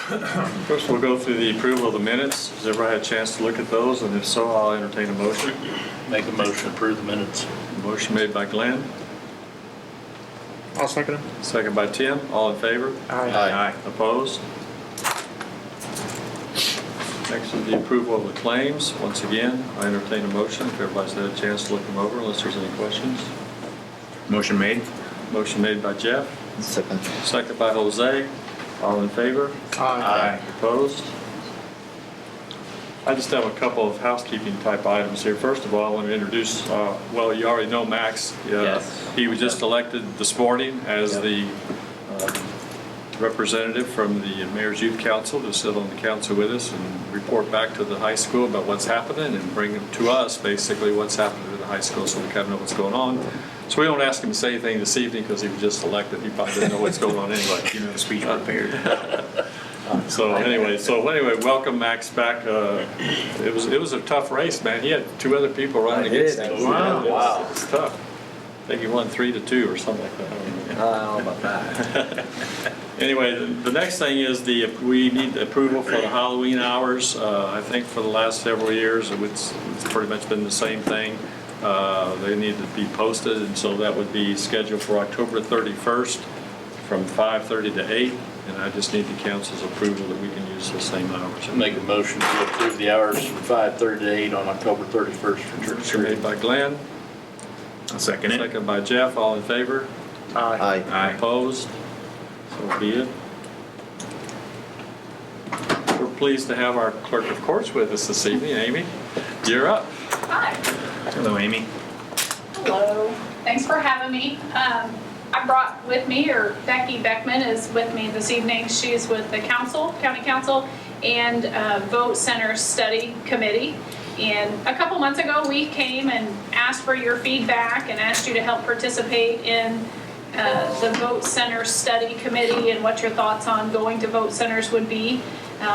First, we'll go through the approval of the minutes. Has everybody had a chance to look at those? And if so, I'll entertain a motion. Make a motion to approve the minutes. Motion made by Glenn, I'll second him. second by Tim. All in favor? Aye. Opposed? Next is the approval of the claims. Once again, I entertain a motion if everybody's had a chance to look them over, unless there's any questions. Motion made. Motion made by Jeff, Second. second by Jose. All in favor? Aye. Opposed? I just have a couple of housekeeping type items here. First of all, I want to introduce, well, you already know Max. Yes. He was just elected this morning as Yep. the representative from the Mayor's Youth Council to sit on the council with us and report back to the high school about what's happening and bring to us basically what's happening to the high school so we kind of know what's going on. So we don't ask him to say anything this evening because he was just elected. He probably didn't know what's going on anyway. You know the speech prepared. So anyway, welcome Max back. It was a tough race, man. He had two other people running against him. Wow. It's tough. I think he won 3-2 or something like that. I don't know about that. Anyway, the next thing is we need approval for the Halloween hours. I think for the last several years, it's pretty much been the same thing. They need to be posted, and so that would be scheduled for October 31st from 5:30 to 8. And I just need the council's approval that we can use the same hours. Make a motion to approve the hours from 5:30 to 8 on October 31st for church Motion made street. by Glenn, I'll second it. second by Jeff. All in favor? Aye. Aye. Opposed? So be it. We're pleased to have our clerk of courts with us this evening. Amy, you're up. Hi. Hello, Amy. Hello. Thanks for having me. I brought with me, or Becky Beckman is with me this evening. She's with the council, county council, and Vote Center Study Committee. And a couple months ago, we came and asked for your feedback and asked you to help participate in the Vote Center Study Committee and what your thoughts on going to vote centers would be.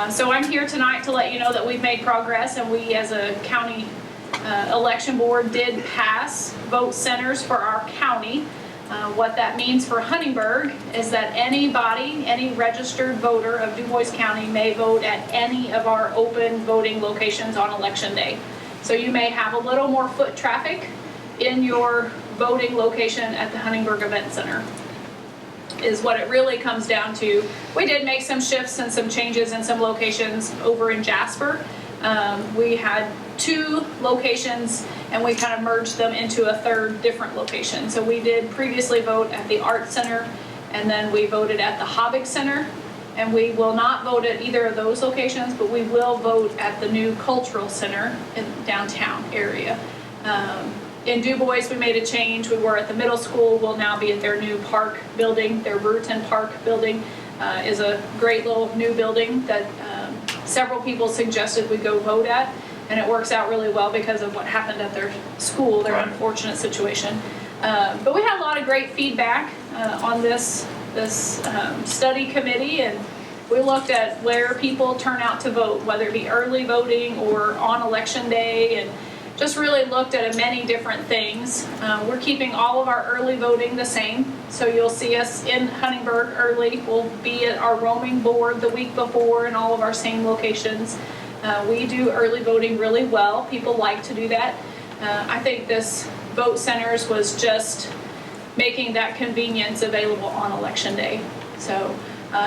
So I'm here tonight to let you know that we've made progress, and we as a county election board did pass vote centers for our county. What that means for Huntingburg is that anybody, any registered voter of Du Bois County may vote at any of our open voting locations on election day. So you may have a little more foot traffic in your voting location at the Huntingburg Event Center, is what it really comes down to. We did make some shifts and some changes in some locations over in Jasper. We had 2 locations and we kind of merged them into a third different location. So we did previously vote at the Art Center, and then we voted at the Hobbig Center, and we will not vote at either of those locations, but we will vote at the new Cultural Center in the downtown area. In Du Bois, we made a change. We were at the middle school. We'll now be at their new park building. Their Brewerton Park building is a great little new building that several people suggested we go vote at. And it works out really well because of what happened at their school, their unfortunate situation. But we had a lot of great feedback on this study committee, and we looked at where people turn out to vote, whether it be early voting or on election day, and just really looked at many different things. We're keeping all of our early voting the same, so you'll see us in Huntingburg early. We'll be at our roaming board the week before in all of our same locations. We do early voting really well. People like to do that. I think this vote centers was just making that convenience available on election day. So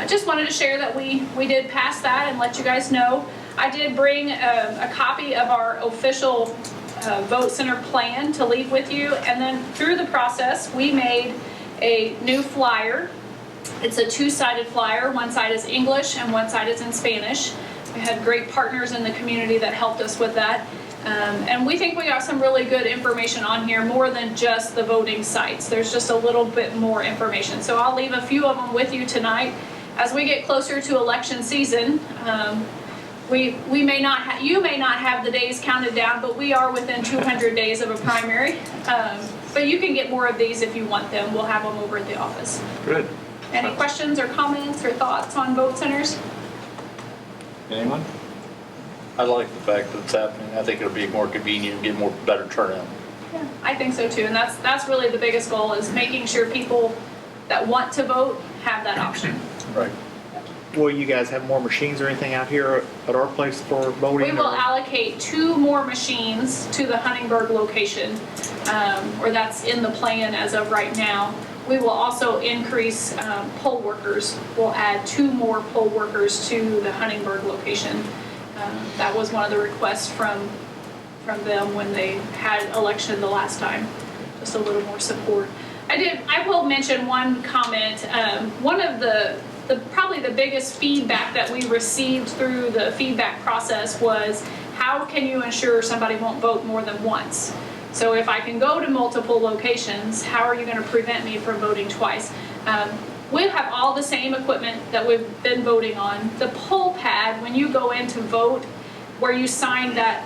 just wanted to share that we did pass that and let you guys know. I did bring a copy of our official vote center plan to leave with you, and then through the process we made a new flyer. It's a 2-sided flyer. One side is English and one side is in Spanish. We had great partners in the community that helped us with that. And we think we got some really good information on here, more than just the voting sites. There's just a little bit more information. So I'll leave a few of them with you tonight. As we get closer to election season, you may not have the days counted down, but we are within 200 days of a primary. But you can get more of these if you want them. We'll have them over at the office. Good. Any questions or comments or thoughts on vote centers? Anyone? I like the fact that it's happening. I think it'll be more convenient and get more better turnout. Yeah, I think so too, and that's really the biggest goal, is making sure people that want to vote have that option. Right. will you guys have more machines or anything out here at our place for voting? We will or- allocate 2 more machines to the Huntingburg location, or that's in the plan as of right now. We will also increase poll workers. We'll add 2 more poll workers to the Huntingburg location. That was one of the requests from them when they had election the last time, just a little more support. I will mention one comment. One of the probably the biggest feedback that we received through the feedback process was, how can you ensure somebody won't vote more than once? So if I can go to multiple locations, how are you going to prevent me from voting twice? We have all the same equipment that we've been voting on. The poll pad, when you go in to vote, where you sign that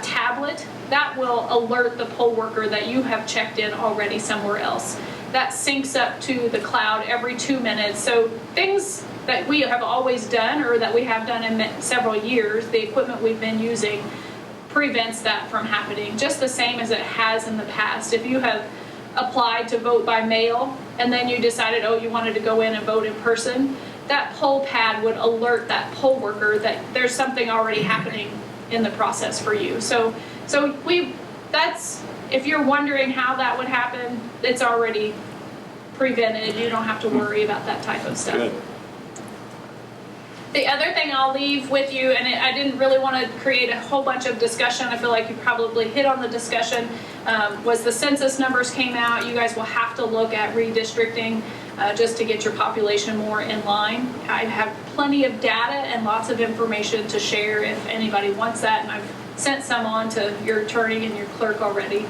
tablet, that will alert the poll worker that you have checked in already somewhere else. That syncs up to the cloud every 2 minutes. So things that we have always done, or that we have done in several years, the equipment we've been using prevents that from happening, just the same as it has in the past. If you have applied to vote by mail and then you decided, oh, you wanted to go in and vote in person, that poll pad would alert that poll worker that there's something already happening in the process for you. So that's, if you're wondering how that would happen, it's already prevented. You don't have to worry about that type of stuff. Good. The other thing I'll leave with you, and I didn't really want to create a whole bunch of discussion, I feel like you probably hit on the discussion, was the census numbers came out. You guys will have to look at redistricting just to get your population more in line. I have plenty of data and lots of information to share if anybody wants that, and I've sent some on to your attorney and your clerk already.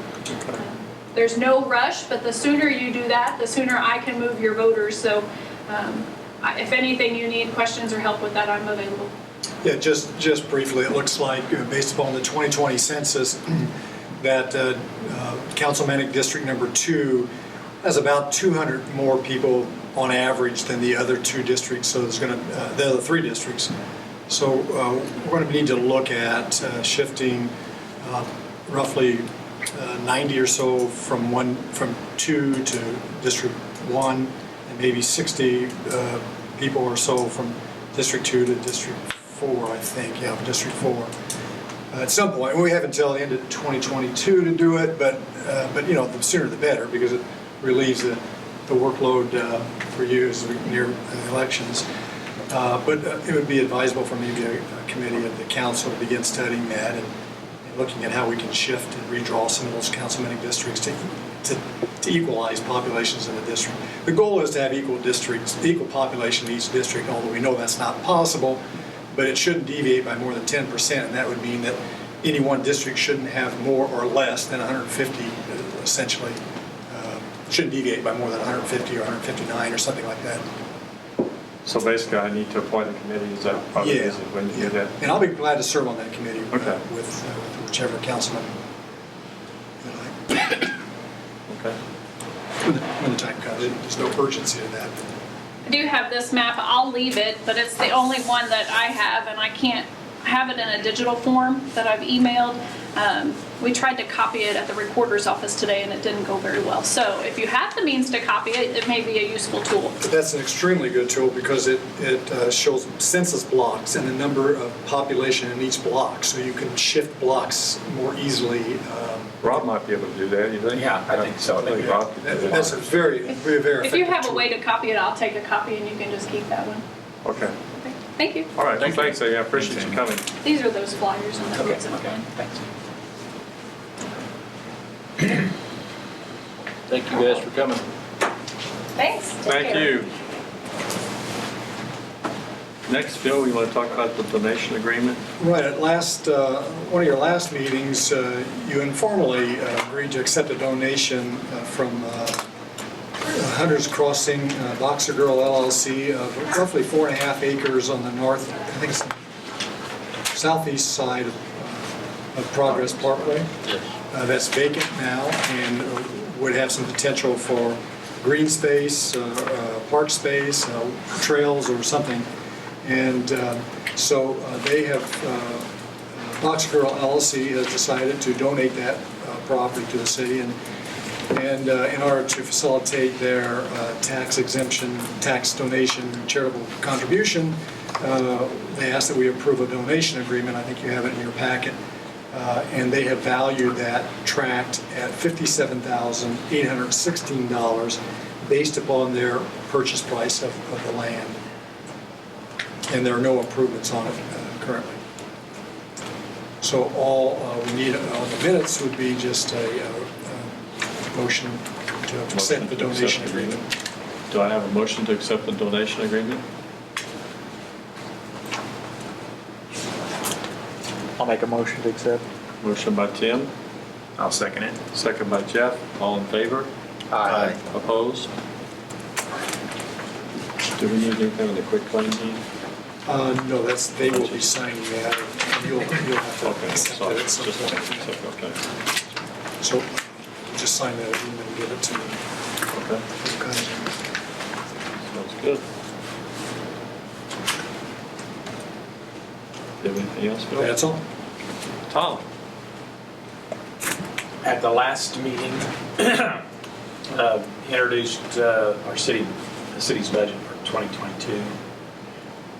There's no rush, but the sooner you do that, the sooner I can move your voters. So if anything you need questions or help with that, I'm available. Yeah, just briefly, it looks like, based upon the 2020 census, that Councilmanic District Number 2 has about 200 more people on average than the other 2 districts. So there's going to the other 3 districts. So we're going to need to look at shifting roughly 90 or so from 2 to District 1, and maybe 60 people or so from District 2 to District 4, I think. Yeah, District 4. At some point, we have until the end of 2022 to do it, but you know, the sooner the better, because it relieves the workload for you as we near elections. But it would be advisable for maybe a committee of the council to begin studying that and looking at how we can shift and redraw some of those councilmanic districts to equalize populations in the district. The goal is to have equal districts, equal population in each district, although we know that's not possible, but it shouldn't deviate by more than 10%, and that would mean that any one district shouldn't have more or less than 150, essentially. Shouldn't deviate by more than 150 or 159 or something like that. So basically, I need to appoint a committee. Is that probably Yeah. easy when you do that? And I'll be glad to serve on that committee Okay. with whichever councilman you like. Okay. When the time comes. There's no urgency to that. I do have this map. I'll leave it, but it's the only one that I have, and I can't have it in a digital form that I've emailed. We tried to copy it at the recorder's office today, and it didn't go very well. So if you have the means to copy it, it may be a useful tool. But that's an extremely good tool because it shows census blocks and the number of population in each block, so you can shift blocks more easily. Rob might be able to do that, you think? Yeah, I think so. I think Rob could do That's a that. very effective If you have a tool. way to copy it, I'll take a copy, and you can just keep that one. Okay. Okay. Thank you. All right, well, thanks, Amy. I appreciate you coming. These are those flyers and Okay, notes in the plan. thanks. Thank you guys for coming. Thanks. Take Thank care. you. Next, Phil, you want to talk about the donation agreement? Right, at one of your last meetings, you informally agreed to accept a donation from Hunter's Crossing Boxer Girl LLC of roughly 4.5 acres on the north, I think it's the southeast side of Progress Parkway. Yes. That's vacant now and would have some potential for green space, park space, trails or something. And so they have, Boxer Girl LLC has decided to donate that property to the city, and in order to facilitate their tax exemption, tax donation, charitable contribution, they asked that we approve a donation agreement. I think you have it in your packet. And they have valued that tract at $57,816 based upon their purchase price of the land. And there are no improvements on it currently. So all we need on the minutes would be just a motion to accept the donation agreement. Do I have a motion to accept the donation agreement? I'll make a motion to accept. Motion by Tim, I'll second it. second by Jeff. All in favor? Aye. Opposed? Do we need anything on the quick claim deed? No, they will be signing that, and you'll have to Okay, accept sorry. it at some Just point. okay. So just sign that agreement and give it to me. Okay, Okay. sounds good. Do you have anything else, Bill? That's all? Tom? At the last meeting, introduced the city's budget for 2022.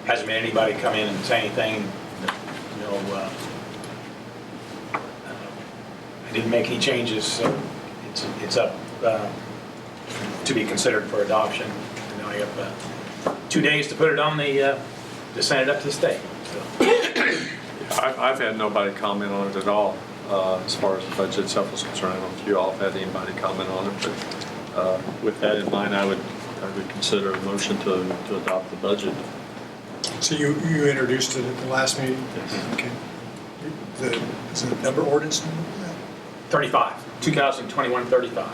Hasn't been anybody come in and say anything. I didn't make any changes, so it's up to be considered for adoption. And now I have 2 days to put it on to send it up to the state. So. I've had nobody comment on it at all, as far as the budget itself is concerned. I don't know if you all have had anybody comment on it, but with that in mind, I would consider a motion to adopt the budget. So you introduced it at the last meeting? Yes. Okay. Is it number ordinance number? 35, 2021-35.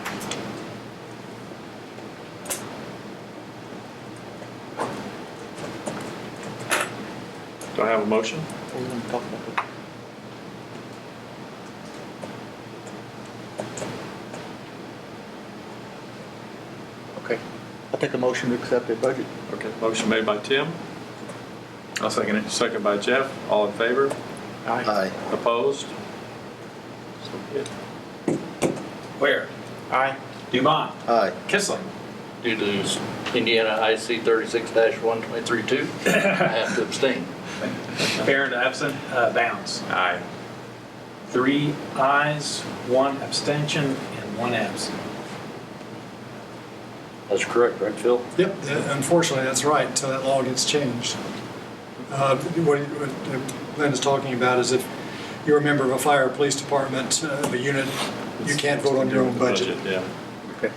Do I have a motion? What are we going to talk about? Okay. I'll take a motion to accept the budget. Okay, motion made by Tim, I'll second it. second by Jeff. All in favor? Aye. Opposed? So be it. Where? Aye. Dubon. Aye. Kissling. Due to Indiana IC 36-1232, I have to abstain. Barron absent. Bounds. Aye. 3 ayes, 1 abstention, and 1 absent. That's correct, right, Phil? Yep, unfortunately, that's right, until that law gets changed. What Glenn is talking about is if you're a member of a fire or police department, a unit, you can't vote on your own budget. Yeah. Okay.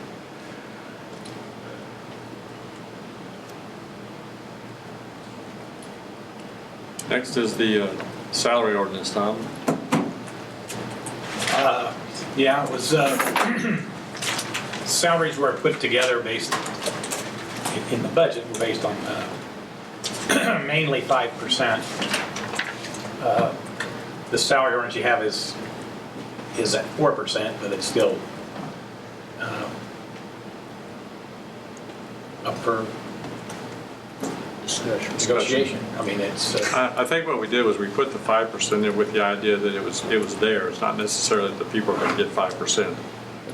Next is the salary ordinance, Tom. Yeah, it was, salaries were put together based, in the budget, were based on mainly 5%. The salary ordinance you have is at 4%, but it's still up for negotiation. I mean, it's, I think what we did was we put the 5% in with the idea that it was there. It's not necessarily that the people are going to get 5%.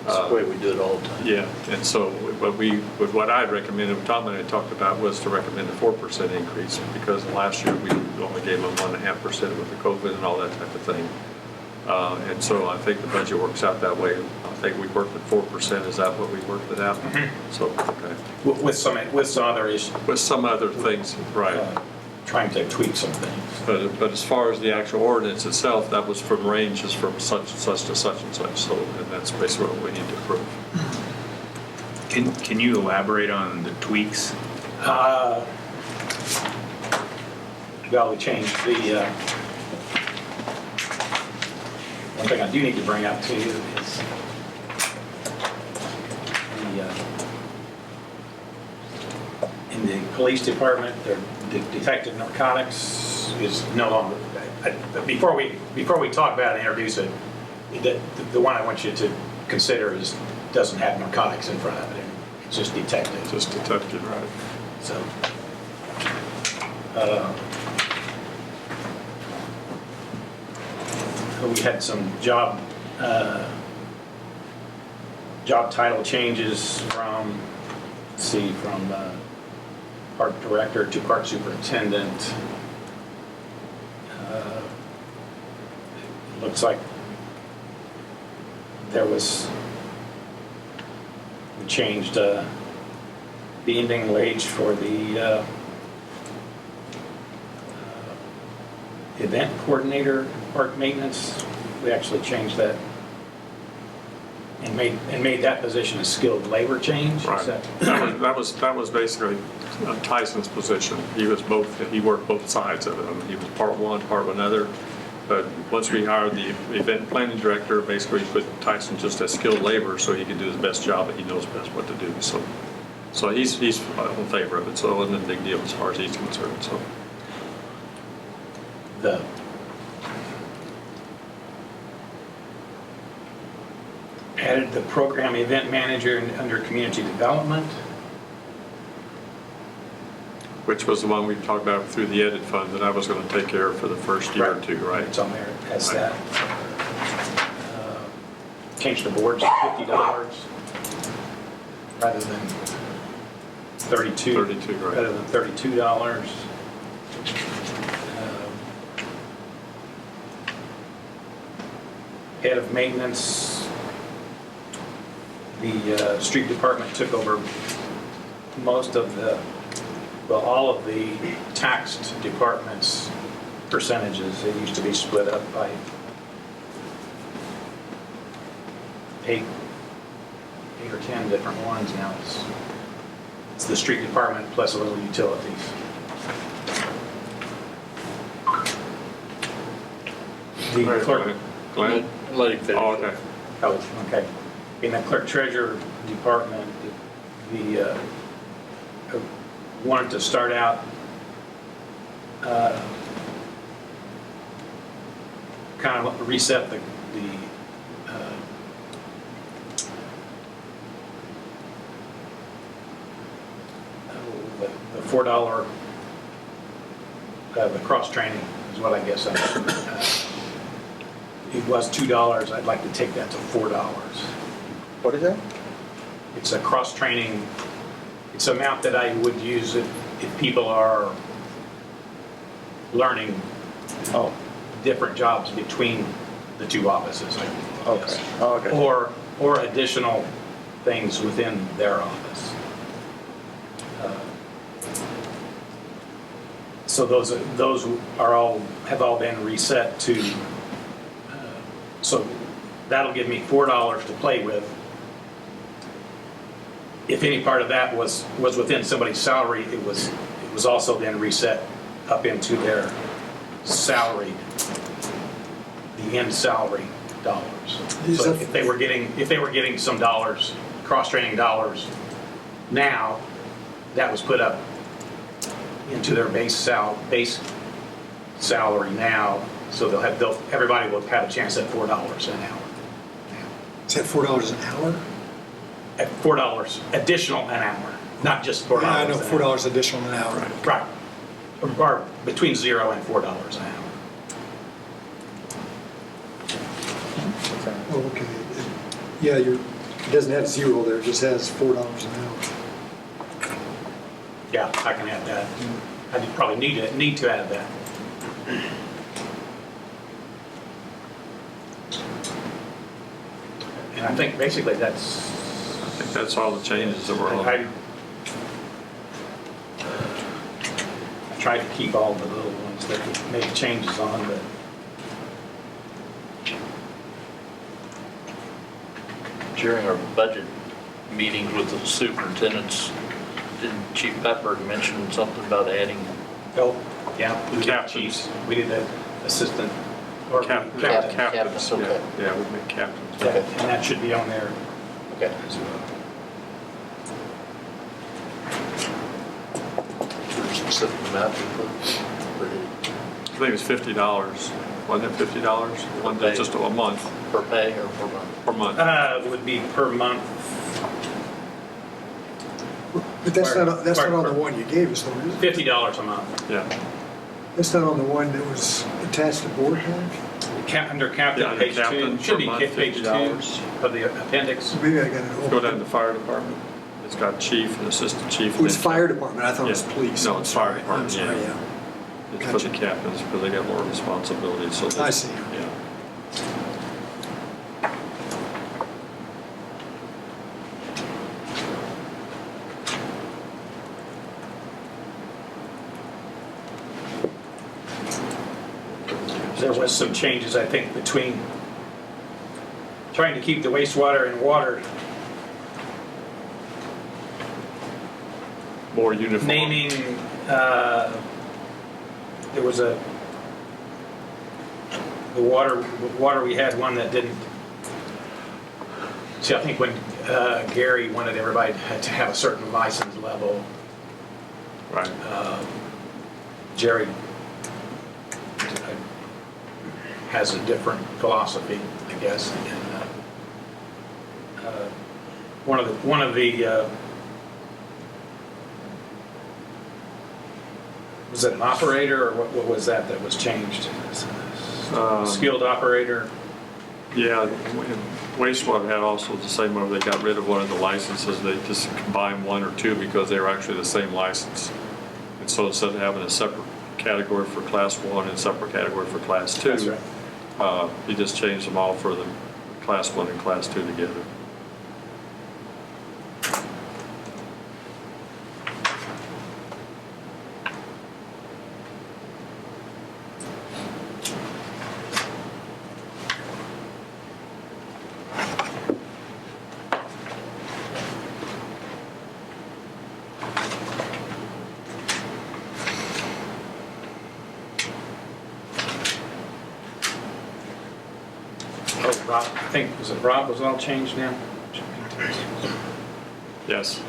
That's the way we do it all the time. Yeah, and so what I recommended, what Tom and I talked about, was to recommend a 4% increase, because last year we only gave them 1.5% with the COVID and all that type of thing. And so I think the budget works out that way. I think we worked at 4%. Is that what we worked it out? So, okay. with some other issues, With some other things, right. trying to tweak some things. But as far as the actual ordinance itself, that was from ranges from such and such to such and such. So, and that's basically what we need to approve. Can you elaborate on the tweaks? Well, we changed the, one thing I do need to bring up to you is in the police department, their detective narcotics is no longer, before we talk about it and introduce it, the one I want you to consider doesn't have narcotics in front of it. It's just detective. Just detective, right? So, we had some job title changes from, let's see, from park director to park superintendent. It looks like we changed the ending wage for the event coordinator, park maintenance. We actually changed that and made that position a skilled labor change. Right. Is that- That was basically Tyson's position. He worked both sides of it. I mean, he was part one, part another. But once we hired the event planning director, basically put Tyson just as skilled labor so he could do his best job and he knows best what to do. So he's in favor of it, so it wasn't a big deal as far as he's concerned, so. Added the program event manager under community development. Which was the one we talked about through the edit fund that I was going to take care of for the first year or two, right? It's on there as that. Change the boards to $50 rather than 32. 32, right. Rather than $32. Head of maintenance, the street department took over most of all of the taxed departments' percentages. They used to be split up by 8 or 10 different ones. Now it's the street department plus a little utilities. The clerk. Glenn? Let him finish. Oh, okay. Oh, okay. In the clerk treasurer department, the wanted to start out kind of reset the $4 the cross training is what I guess it was $2. I'd like to take that to $4. What is that? It's a cross training. It's an amount that I would use if people are learning different jobs between the two offices. I guess. Okay. Oh, okay. Or additional things within their office. So those have all been reset to. So that'll give me $4 to play with. If any part of that was within somebody's salary, it was also then reset up into their salary, the end salary dollars. So if they were getting some dollars, cross-training dollars, now that was put up into their base salary now, so everybody will have a chance at $4 an hour. Is that $4 an hour? At $4 additional an hour, not just $4. Yeah, I know an hour. $4 additional an hour. Right. Or between $0 and $4 an hour. Oh, okay. Yeah, it doesn't have 0 there, it just has $4 an hour. Yeah, I can add that. I probably need to add that. And I think basically that's. I think that's all the changes that were on. I tried to keep all the little ones that we made changes on, but. During our budget meetings with the superintendents, didn't Chief Pepper mention something about adding Oh, yeah. We did Captains. chiefs. We did the assistant or captain. Captains, okay. Yeah, we make captains. Yeah, and that should be on there Okay. as well. Specific amount you put? I think it was $50. Wasn't it $50? Wasn't it just a month? Per pay or per month? Per month. It would be per month. But that's not on the one you gave us, though, is it? $50 a month. Yeah. That's not on the one that was attached to board plan? Under captain, Yeah, page 2. captain Should be per month, page 2 $50. of the appendix. Maybe I got it Go over. down to the fire department. It's got chief and assistant chief. It was fire department, I thought it was Yeah. police. No, it's fire I'm department, sorry, yeah. yeah. It's for the captains, because they got more responsibility, so. I see. Yeah. There was some changes, I think, between trying to keep the wastewater and water, More uniform. naming, there was the water, we had one that didn't, see, I think when Gary wanted everybody to have a certain license level, Right. Jerry has a different philosophy, I guess. And one of the was it an operator or what was that was changed? Skilled operator. Yeah, and wastewater had also the same way, they got rid of one of the licenses, they just combined one or two because they were actually the same license. And so instead of having a separate category for class 1 and a separate category for class 2, That's right. you just changed them all for the class 1 and class 2 together. Oh, Rob, I think, was it Rob was all changed now? Yes.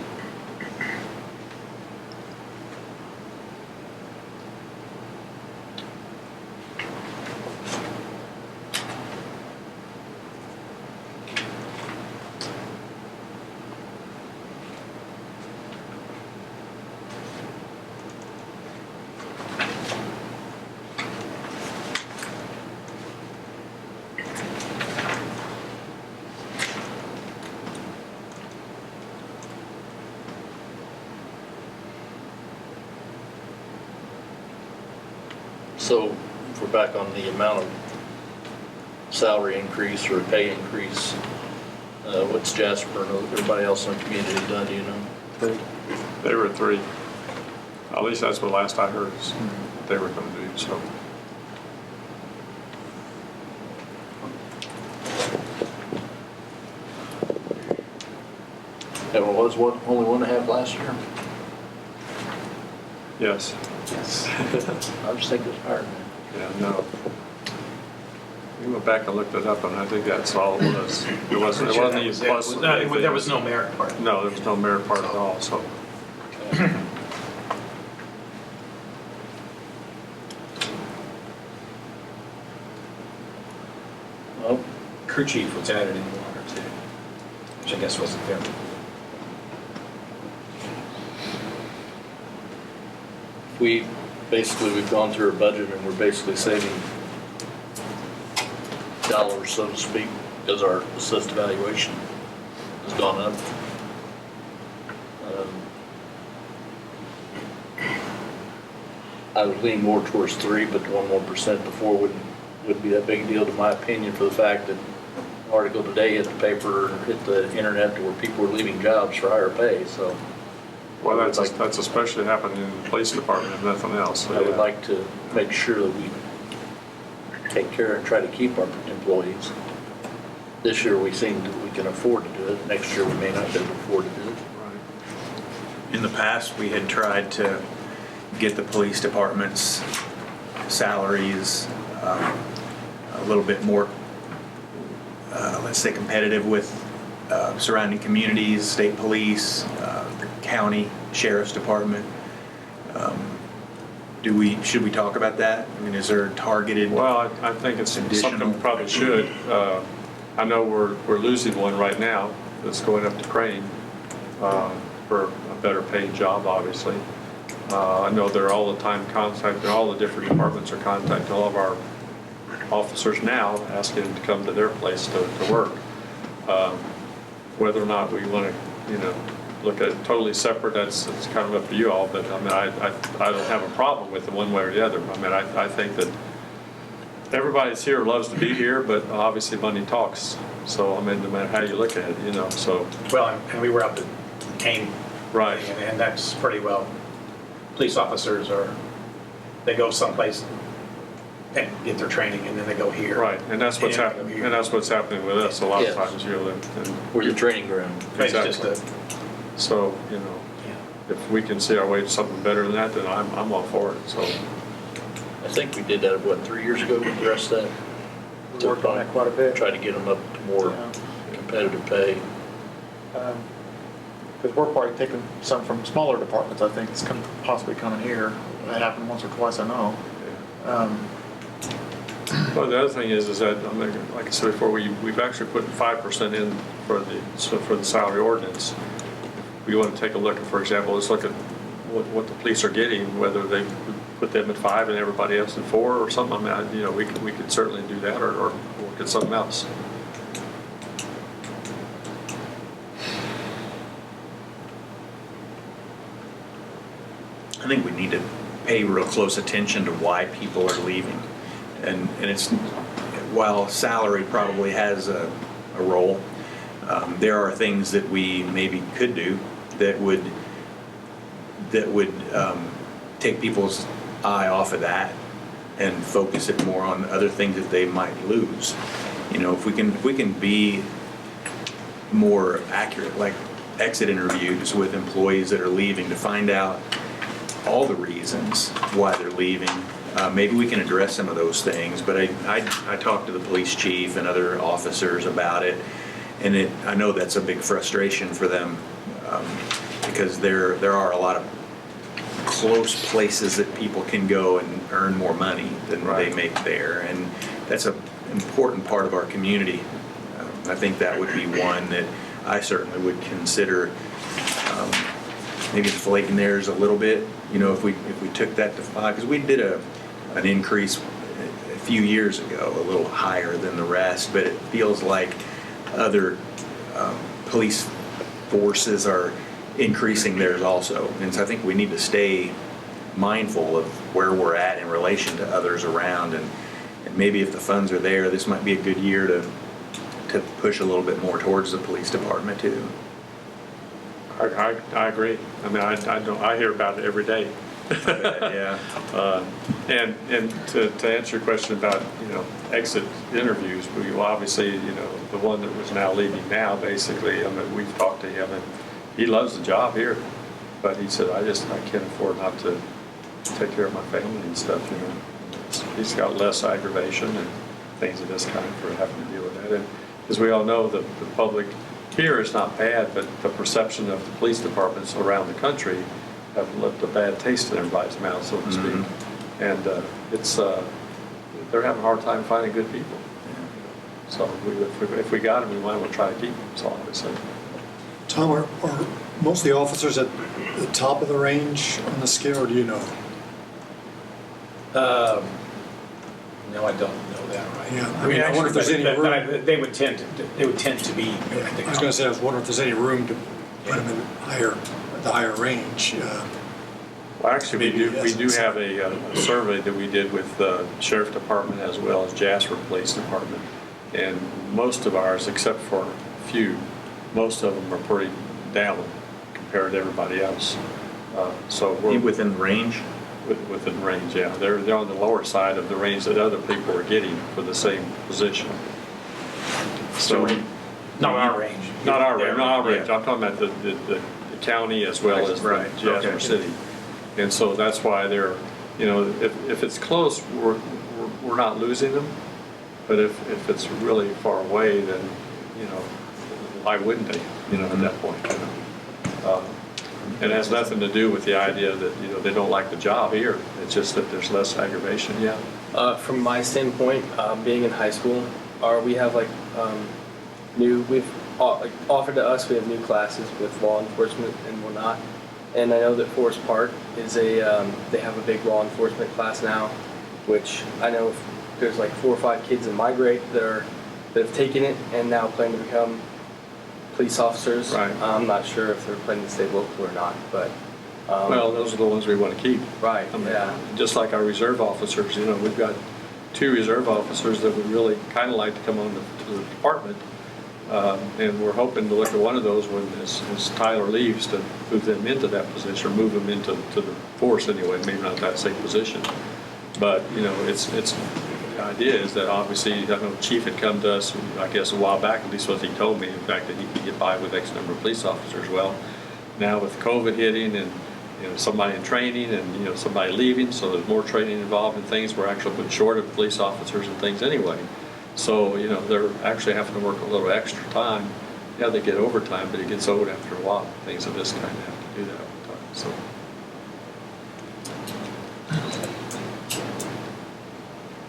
So if we're back on the amount of salary increase or pay increase, what's Jasper and everybody else in the community done, do you know? They were at 3. At least that's what last I heard is what they were going to do, so. And it was only 1.5 last year? Yes. I just think it's hard, man. Yeah, no. We went back and looked it up, and I think that's all it was. It wasn't any plus. There was no merit part. No, there was no merit part at all, so. Well, Crew chief was added in the water too, which I guess wasn't fair. we've gone through our budget and we're basically saving dollars, so to speak, because our assessed valuation has gone up. I would lean more towards 3, but 1 more percent before wouldn't be that big a deal, to my opinion, for the fact that an article today hit the paper, hit the internet, where people are leaving jobs for higher pay, so. Well, that's especially happening in the police department, if nothing else. So, I would yeah. like to make sure that we take care and try to keep our employees. This year, we seem that we can afford to do it. Next year, we may not be able to afford to do it. In the past, we had tried to get the police department's salaries a little bit more, let's say, competitive with surrounding communities, state police, the county sheriff's department. Should we talk about that? I mean, is there targeted? Well, I think it's something we probably should. I know we're losing one right now that's going up to Crane for a better paid job, obviously. I know they're all the time contacting, all the different departments are contacting all of our officers now, asking them to come to their place to work. Whether or not we want to, look at it totally separate, it's kind of up to you all, but I mean, I don't have a problem with it one way or the other. I mean, I think that everybody that's here loves to be here, but obviously money talks. So, I mean, no matter how you look at it, you know, so. Well, and we were up at Kane. Right. And that's pretty well, police officers they go someplace and get their training, and then they go here. Right, and that's what's And happening, here. and that's what's happening with us a lot of Yes. times, you know, and We're your training ground. It's just exactly. So, you know, if we can see our way to something better than that, then I'm all for it, so. I think we did that, what, 3 years ago with the rest of that? We worked on that quite a bit. Tried to get them up to more Yeah. competitive pay. Because we're probably taking some from smaller departments, I think, it's possibly coming here. That happened once or twice, I know. Well, the other thing is that, I mean, like I said before, we've actually put 5% in for the salary ordinance. We want to take a look at, for example, let's look at what the police are getting, whether they put them at 5 and everybody else at 4 or something. I mean, you know, we could certainly do that or look at something else. I think we need to pay real close attention to why people are leaving. And it's, while salary probably has a role, there are things that we maybe could do that would take people's eye off of that and focus it more on other things that they might lose. You know, if we can be more accurate, like exit interviews with employees that are leaving to find out all the reasons why they're leaving. Maybe we can address some of those things, but I talked to the police chief and other officers about it, and I know that's a big frustration for them because there are a lot of close places that people can go and earn more money than they make there, and that's an important part of our community. I think that would be one that I certainly would consider maybe inflating theirs a little bit. You know, if we took that to 5, because we did an increase a few years ago, a little higher than the rest, but it feels like other police forces are increasing theirs also. And so I think we need to stay mindful of where we're at in relation to others around, and maybe if the funds are there, this might be a good year to push a little bit more towards the police department too. I agree. I mean, I hear about it every day. Yeah. And to answer your question about, you know, exit interviews, we obviously, you know, the one that was now leaving now, basically, I mean, we've talked to him and he loves the job here, but he said, I can't afford not to take care of my family and stuff, you know. He's got less aggravation and things of this kind for having to deal with that. And as we all know, the public here is not bad, but the perception of the police departments around the country have left a bad taste in everybody's mouth, so to speak. And they're having a hard time finding good people. So if we got them, we might want to try to keep them, so I would say. Tom, are most of the officers at the top of the range on the scale, or do you know? No, I don't know that right. Yeah, I mean, I wonder if there's any room. They would tend to be. I was going to say, I was wondering if there's any room to put them in the higher range. Well, actually, we do have a survey that we did with the Sheriff Department as well as Jasper Police Department. And most of ours, except for a few, most of them are pretty down compared to everybody else. So we're Within range? within range, yeah. They're on the lower side of the range that other people are getting for the same position. So Not our range. Not our range. Yeah. I'm talking about the county as well as Right. Jasper Okay. City. And so that's why they're, you know, if it's close, we're not losing them. But if it's really far away, then, you know, why wouldn't they, you know, at that point, you know? It has nothing to do with the idea that, you know, they don't like the job here. It's just that there's less aggravation, yeah. From my standpoint, being in high school, we have like offered to us, we have new classes with law enforcement and whatnot. And I know that Forest Park is they have a big law enforcement class now, which I know there's like 4 or 5 kids in my grade that have taken it and now plan to become police officers. Right. I'm not sure if they're planning to stay local or not, but. Well, those are the ones we want to keep. Right, I mean, yeah. just like our reserve officers, you know, we've got 2 reserve officers that would really kind of like to come on to the department. And we're hoping to look at one of those when as Tyler leaves to move them into that position, or move them into the force anyway, maybe not that same position. But, you know, the idea is that obviously, I know Chief had come to us, I guess a while back, at least what he told me, in fact, that he could get by with X number of police officers. Well, now with COVID hitting and, you know, somebody in training and, you know, somebody leaving, so there's more training involved in things, we're actually putting short of police officers and things anyway. So, you know, they're actually having to work a little extra time. Yeah, they get overtime, but it gets old after a while. Things of this kind have to do that all the time, so.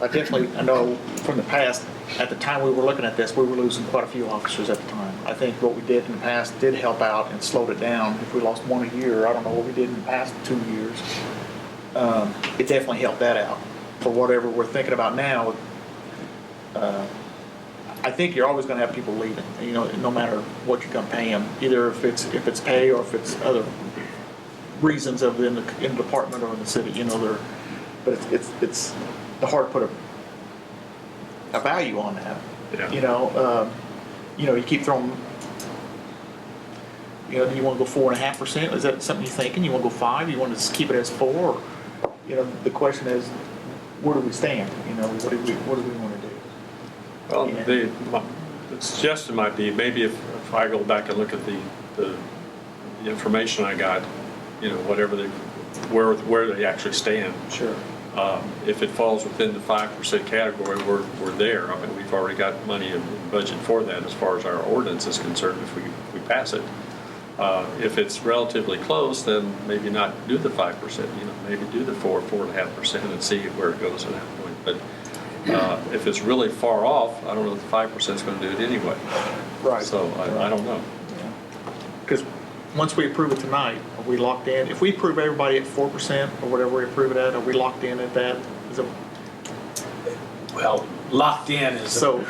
I know from the past, at the time we were looking at this, we were losing quite a few officers at the time. I think what we did in the past did help out and slowed it down. If we lost 1 a year, I don't know what we did in the past 2 years. It definitely helped that out. For whatever we're thinking about now, I think you're always going to have people leaving, you know, no matter what you're going to pay them, either if it's pay or if it's other reasons of in the department or in the city, you know, but it's hard to put a value on that. Yeah. You know, you keep throwing, you know, do you want to go 4.5%? Is that something you're thinking? You want to go 5? You want to just keep it as 4? You know, the question is, where do we stand? You know, what do we want to do? Well, Yeah. the suggestion might be maybe if I go back and look at the information I got, you know, where they actually stand. Sure. If it falls within the 5% category, we're there. I mean, we've already got money in budget for that as far as our ordinance is concerned if we pass it. If it's relatively close, then maybe not do the 5%, you know, maybe do the 4.5% and see where it goes at that point. But if it's really far off, I don't know if the 5% is going to do it anyway. Right. So I don't know. Because once we approve it tonight, are we locked in? If we approve everybody at 4% or whatever we approve it at, are we locked in at that? Well, locked in is. So-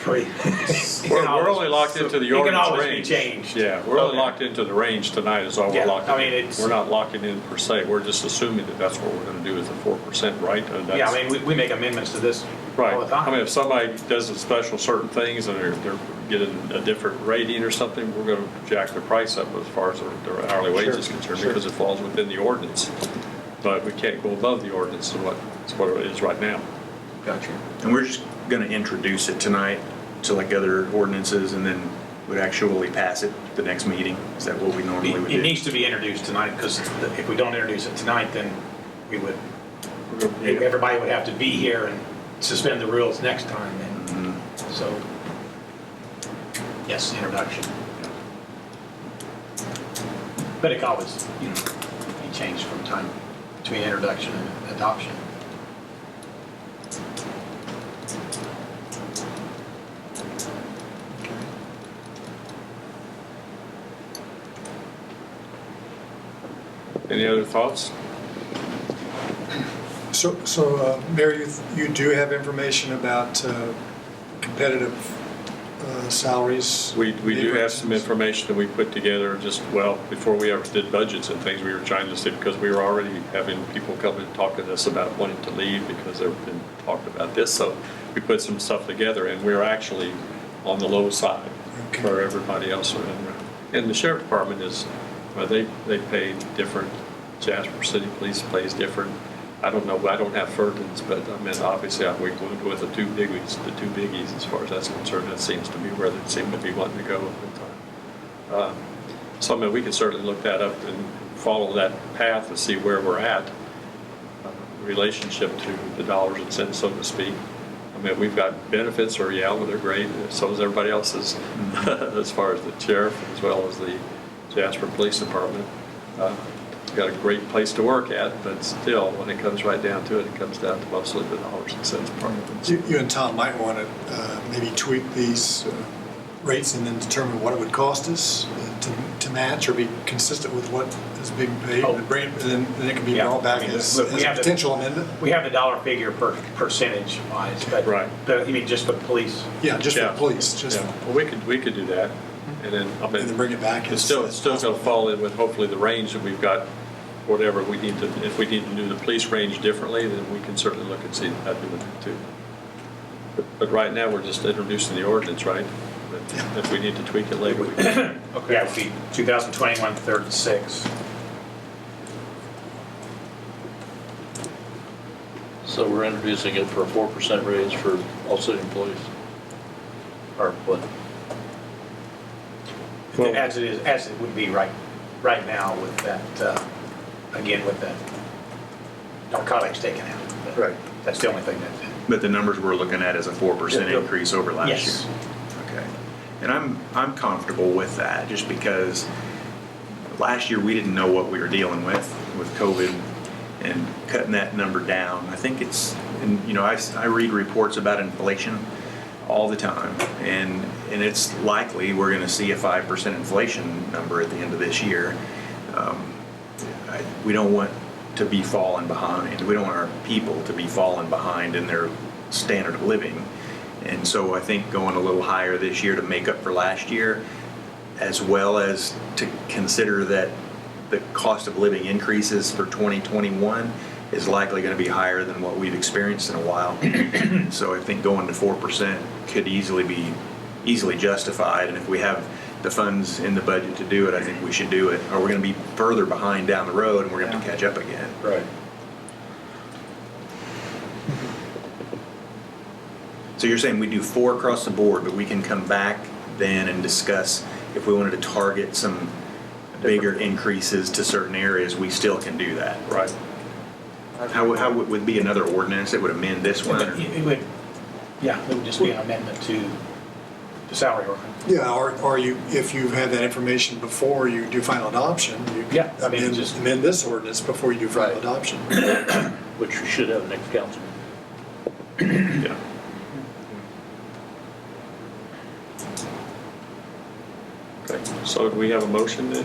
We're only locked into the It can ordinance always be range. changed. Yeah, we're only Okay. locked into the range tonight is all we're Yeah, locked I in. mean, it's- We're not locking in per se. We're just assuming that that's what we're going to do with the 4%, right? And Yeah, that's- I mean, we make amendments to this Right. all the time. I mean, if somebody does a special certain things and they're getting a different rating or something, we're going to jack their price up as far as their hourly wage is concerned because it falls within the ordinance. But we can't go above the ordinance is what it is right now. Gotcha. And we're just gonna introduce it tonight to like other ordinances and then would actually pass it the next meeting? Is that what we normally would do? It needs to be introduced tonight, because if we don't introduce it tonight, then everybody would have to be here and suspend the rules next time. And so, yes, introduction. But it can always, you know, be changed from time between introduction and adoption. Any other thoughts? So Mary, you do have information about competitive salaries? We do have some information that we put together just, well, before we ever did budgets and things, we were trying to see, because we were already having people come and talk to us about wanting to leave because they've been talking about this. So we put some stuff together and we're actually on the low side for everybody else around. And the sheriff department is, well, they pay different. Jasper City Police pays different. I don't know, I don't have Furton's, but I mean, obviously we went with the two biggies as far as that's concerned. That seems to be where they seem to be wanting to go at the time. So I mean, we can certainly look that up and follow that path to see where we're at, relationship to the dollars and cents, so to speak. I mean, we've got benefits, or yeah, well, they're great. So is everybody else's, as far as the sheriff as well as the Jasper Police Department. Got a great place to work at, but still, when it comes right down to it, it comes down to mostly the dollars and cents part of it. You and Tom might want to maybe tweak these rates and then determine what it would cost us to match or be consistent with what is being paid. Oh. And then it can be Yeah, brought back I mean, as look, we a have the- potential amendment. We have the dollar figure per percentage wise, but Right. you mean just for the police? Yeah, just for the police. Yeah, well, we could do that. And then, I mean, And then bring it back. it's still going to fall in with hopefully the range that we've got, whatever we need to, if we need to do the police range differently, then we can certainly look and see how to do that too. But right now, we're just introducing the ordinance, right? But if we need to tweak it later, we can. Yeah, it would be 2021-36. So we're introducing it for a 4% raise for all city employees? Or what? As it would be right now with that, again, with that narcotics taken out. Right. That's the only thing that. But the numbers we're looking at is a 4% Yeah. increase over last Yes. year. Okay. And I'm comfortable with that, just because last year we didn't know what we were dealing with COVID, and cutting that number down. I think it's, and you know, I read reports about inflation all the time, and it's likely we're going to see a 5% inflation number at the end of this year. We don't want to be falling behind. We don't want our people to be falling behind in their standard of living. And so I think going a little higher this year to make up for last year, as well as to consider that the cost of living increases for 2021 is likely going to be higher than what we've experienced in a while. So I think going to 4% could easily be justified. And if we have the funds in the budget to do it, I think we should do it. Or we're going to be further behind down the road and we're going to have to catch up again. Right. So you're saying we do 4 across the board, but we can come back then and discuss if we wanted to target some bigger increases to certain areas, we still can do that. Right. How would be another ordinance that would amend this one? or- It would just be an amendment to the salary ordinance. Yeah, or you, if you have that information before you do final adoption, you Yeah, I can mean, amend, just- amend this ordinance before you do final Right. adoption. Which we should have next council. Yeah. Okay, so do we have a motion then?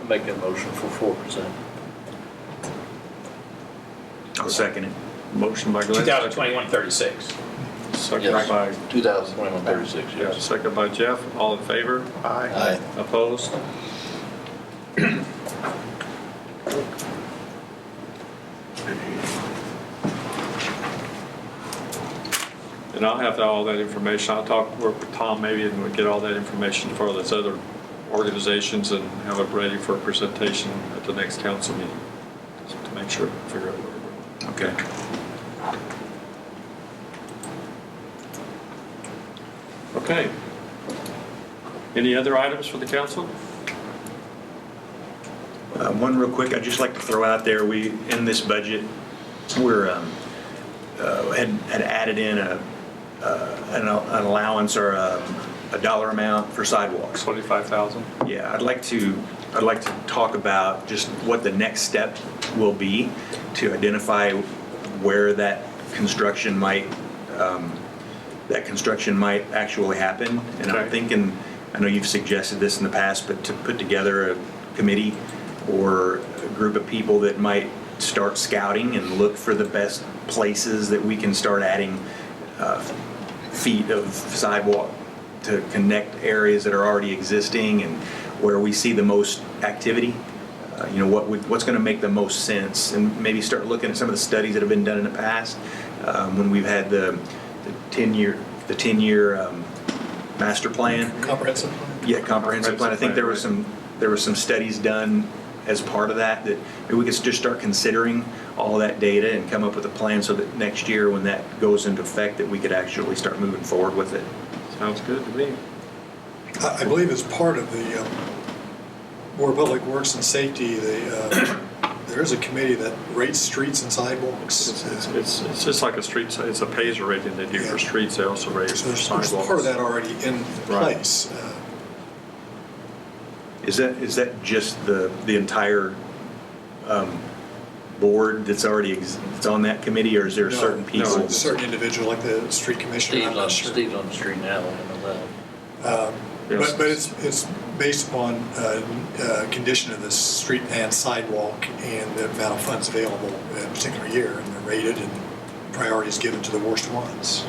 I'm making a motion for 4%. I'll second it. Motion by Glenn. 2021-36. Second Yes. by, 2021-36, yeah, yes. second by Jeff. All in favor? Aye. Opposed? And I'll have all that information. Work with Tom maybe, and we'll get all that information for those other organizations and have it ready for a presentation at the next council meeting, just to make sure, figure out where we're going. Okay. Okay. Any other items for the council? One real quick, I'd just like to throw out there, we, in this budget, we're, had added in an allowance or a dollar amount for sidewalks. 25,000? Yeah, I'd like to talk about just what the next step will be to identify where that construction might actually happen. And I'm Okay. thinking, I know you've suggested this in the past, but to put together a committee or a group of people that might start scouting and look for the best places that we can start adding feet of sidewalk to connect areas that are already existing and where we see the most activity. What's going to make the most sense, and maybe start looking at some of the studies that have been done in the past when we've had the 10-year master plan. Comprehensive plan? Yeah, comprehensive plan. I think there were some studies done as part of that maybe we could just start considering all that data and come up with a plan so that next year when that goes into effect that we could actually start moving forward with it. Sounds good to me. I believe as part of the Board of Public Works and Safety, there is a committee that rates streets and sidewalks. It's just like a street, it's a Paisley rating they do for Yeah. streets, they also rate So for there's sidewalks. part of that already in Right. place. Is that just the entire board that's already it's on that committee, or is there certain people? No, certain individual, like the street commissioner, I'm not sure. Steve's on the street now, I know that. Yes. But it's based upon condition of the street and sidewalk and the amount of funds available in a particular year, and they're rated and priority is given to the worst ones.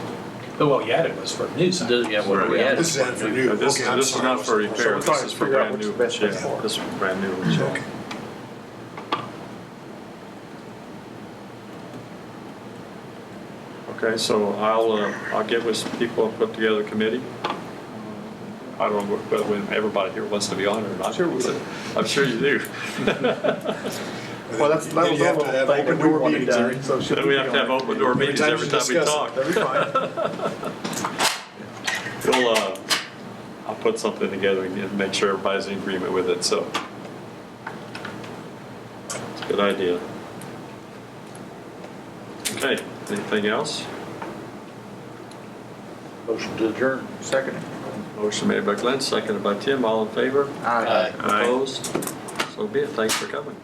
But what we added was for new signs. Yeah, what we added. This is added for new. This Okay, I'm this is sorry. not for repair, So we're this trying is to for figure out brand what's new. the best way Yeah, forward. this is brand new ones. Okay. Okay, so I'll get with some people and put together a committee. I don't know whether everybody here wants to be on it or not. Sure we do. I'm sure you do. Well, that was Then you have a to have little thing that open we door wanted meetings done. every- So should Then we have to have open door meetings every time we talk. That'd be fine. I'll put something together and make sure everybody's in agreement with it, so. It's a good idea. Okay, anything else? Motion to adjourn. Second. Motion made by Glenn, seconded by Tim, all in favor? Aye. Opposed? So be it, thanks for coming.